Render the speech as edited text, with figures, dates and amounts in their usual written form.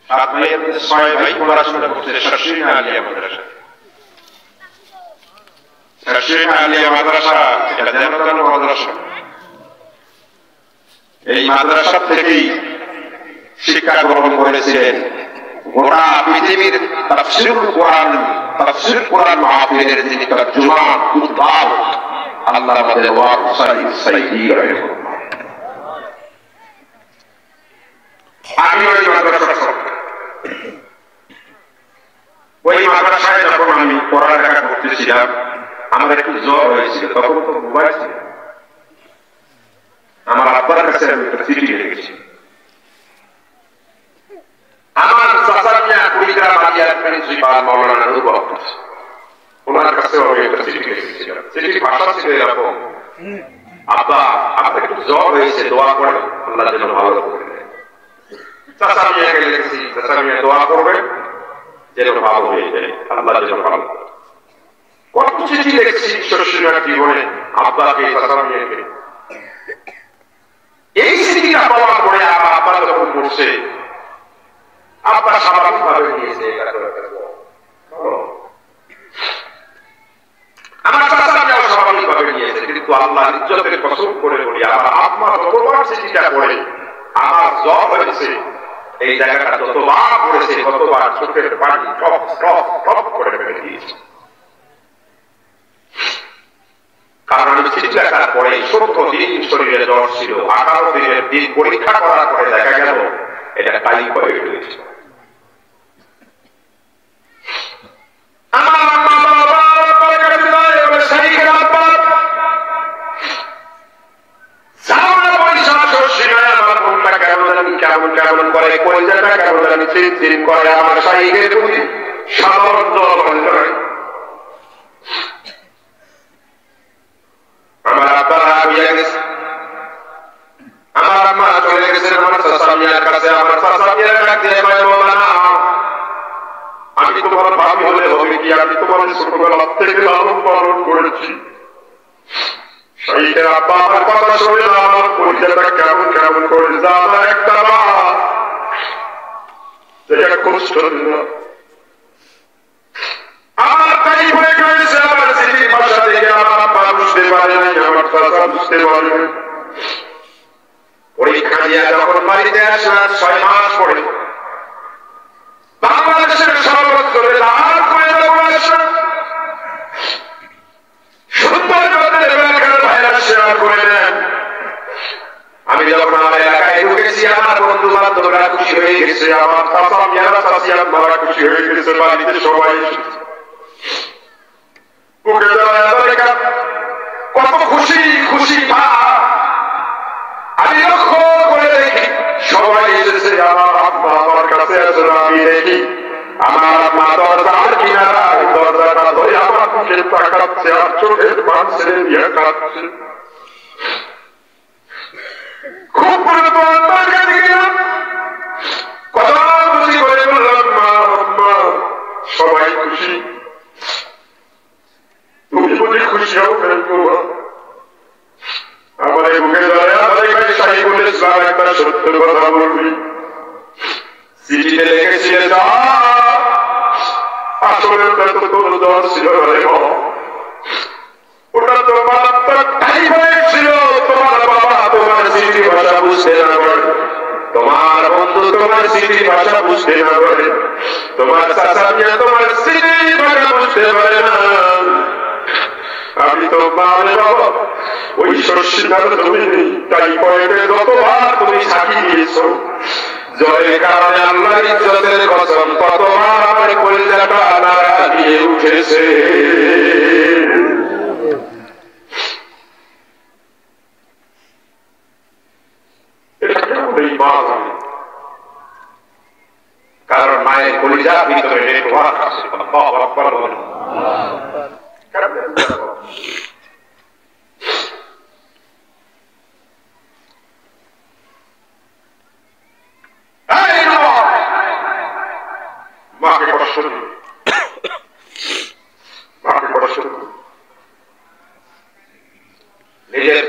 সাত ভাইয়ের মধ্যে 6 ভাই পড়াশোনা করছে শাসিনা আলিয়া মাদ্রাসা। শাসিনা আলিয়া মাদ্রাসা এটা দেনদান মাদ্রাসা। এই মাদ্রাসা থেকেই শিক্ষা গ্রহণ করেছিলেন গোটা পৃথিবীর তাফসীর কোরআন মাহফিলের যিনি তর্জমান উদ্ভাবক আল্লামা দেওয়ার হুসাইন সাইদি রাহিমাহুল্লাহ। আমি ওই মাদ্রাসায় যখন আমি পড়ালেখা করতেছিলাম আমার একটু জ্বর হয়েছিল, তখন তো মোবাইল ছিল। আমার আব্বার কাছে আমি একটা চিঠি লিখেছি। আমার চাচা মিয়া কুড়িগ্রাম আলিয়ার প্রিন্সিপাল মাওলানা নুরুল হক, ওনার কাছেও আমি একটা চিঠি লিখেছিলাম। চিঠির ভাষা ছিল এরকম, আব্বা আপনার একটু জ্বর হয়েছে, দোয়া করেন আল্লাহ যেন ভালো করে দেয়। চাচা মিয়াকে লিখেছি, চাচা মিয়া দোয়া করবেন যেন ভালো হয়ে যায়, আল্লাহ যেন ভালো। কত চিঠি লিখেছি শশীনার জীবনে আব্বাকে, চাচা মিয়াকে। এই চিঠিটা পাওয়ার পরে আমার আব্বা যখন পড়ছে, আব্বা স্বাভাবিক ভাবে নিয়েছে। আমার চাচা মিয়াও স্বাভাবিক ভাবে নিয়েছে, কিন্তু আল্লাহর ইজ্জতের কসম করে বলি আমার আম্মা যতবার চিঠিটা পড়ে আমার জ্বর হয়েছে এই জায়গাটা যতবার পড়েছে ততবার চোখের পানি টপ টপ টপ করে ফেলে দিয়েছে। কারণ আমি চিঠি লেখার পরে 17 দিন শরীরে জ্বর ছিল, 18 দিনের দিন পরীক্ষা করার পরে দেখা গেল এটা টাইফয়েড হয়েছে। আমার আম্মা বাবার কাছে যায় বলে শাইখের আব্বা সামনে পয়সা শশীনায় আমার মনটা কেমন কেমন করে, কলিজাটা কেমন জানি চিনচিন করে। আমার শাইখের প্রতি সাধারণ জ্বর হয়। আমার আব্বা হয়ে গেছে, আমার আম্মা চলে গেছে আমার চাচা মিয়ার কাছে। আমার চাচা মিয়ার কাছে আমি তোমার ভাবি হলে হবে কি, আমি তোমার ছোটবেলা থেকে লালন পালন করেছি। শাইখের আব্বা আমার কথা শুনে আমার কলিজাটা কেমন কেমন করে যা আমার একটা মা যেটা কষ্ট দিল। আমার তাই হয়ে গেছে, আমার চিঠির ভাষা থেকে আমার আব্বা বুঝতে পারে নাই, আমার চাচা বুঝতে পারে। পরীক্ষা দিয়ে যখন বাড়িতে আসলাম 6 মাস পরে বাংলাদেশের সর্বত্র লাল করে সুন্দর ভাইরাস সেবা করে নেন। আমি যখন আমার এলাকায় ঢুকেছি আমার বন্ধু বান্ধবরা খুশি হয়ে গেছে, আমার চাচা মিয়ারা চাচি আম্মারা খুশি হয়ে গেছে, বাড়িতে সবাই কত খুশি খুশি ভাব। আমি লক্ষ্য করে দেখি সবাই এসেছে, আমার আম্মা আমার কাছে আছে, আমি দেখি আমার আম্মা দরজার কিনারায় দরজাটা ধরে আমার মুখে তাকাচ্ছে আর চোখের পাশে দিয়ে কাঁদছে। খুব আমার কাছে গেলাম, কথা খুশি করে বললাম মা আম্মা সবাই খুশি, তুমি বুঝি খুশি হও ফেলবো। আমাদের মুখে দাঁড়ায় শাইখুল ইসলাম একটা সত্য কথা বলবি, চিঠিতে লিখেছিলেন আসলে ওটা তো কোনো দল ছিল ওটা তোমার টাইফয়েড ছিল। তোমার বাবা তোমার চিঠি ভাষা বুঝতে না পারে, তোমার বন্ধু তোমার চিঠি ভাষা বুঝতে না পারে, তোমার চাচা মিয়া তোমার চিঠি ভাষা বুঝতে পারে না। আমি তো মানে বাবা ওই শশীনার তুমি টাইফয়েডে যতবার তুমি সাক্ষী দিয়েছো, জয়ের কারণে আল্লাহর ইজ্জতের কসম ততবার আমার কলিজাটা নাড়া দিয়ে উঠেছে। এটা কেমন এই মা জানে, কারণ মায়ের কলিজার ভিতরে নেটওয়ার্ক আছে। মাকে পড়াশোনা মাকে পড়াশোনা নিজের